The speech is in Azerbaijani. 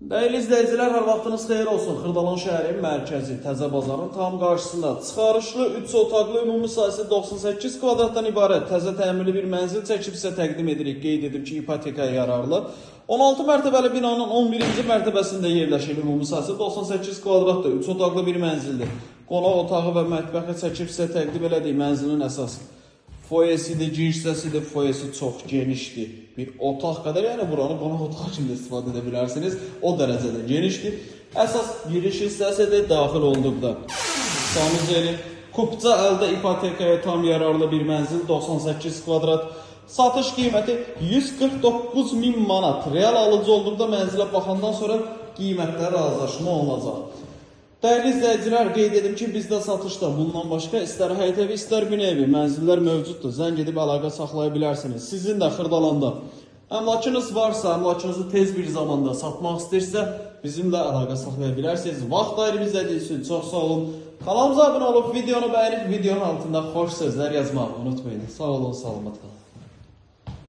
Dəyərli izləyicilər, hər vaxtınız xeyir olsun. Xırdalan şəhərin mərkəzi Təzə Bazarın tam qarşısında çıxarışlı 3 otaqlı ümumi sahəsi 98 kvadratdan ibarət təzə təmirli bir mənzil çəkib sizə təqdim edirik. Qeyd edim ki, ipotekaya yararlı. 16 mərtəbəli binanın 11-ci mərtəbəsində yerləşir. Ümumi sahəsi 98 kvadratdır. 3 otaqlı bir mənzildir. Qonaq otağı və mətbəxi çəkib sizə təqdim elədik. Mənzilin əsas foyesidir, giriş hissəsidir. Foyesi çox genişdir. Bir otaq qədər, yəni buranı qonaq otağı kimi istifadə edə bilərsiniz. O dərəcədə genişdir. Əsas giriş hissəsidir, daxil olduqda. Sanuzeli, kupça əldə ipotekaya tam yararlı bir mənzil, 98 kvadrat. Satış qiyməti 149 min manat. Real alıcı olduqda mənzilə baxandan sonra qiymətlər razılaşma olunacaq. Dəyərli izləyicilər, qeyd edim ki, bizdə satışda bundan başqa istər həyətəvi, istər binəvi mənzillər mövcuddur. Zəng edib əlaqə saxlaya bilərsiniz. Sizin də Xırdalanda əmlakınız varsa, əmlakınızı tez bir zamanda satmaq istəyirsə, bizimlə əlaqə saxlaya bilərsiniz. Vaxt ayırıb izlədiyiniz üçün çox sağ olun. Kanalımıza abunə olub, videonu bəyənib, videonun altında xoş sözlər yazmağı unutmayın. Sağ olun, salamat qalın.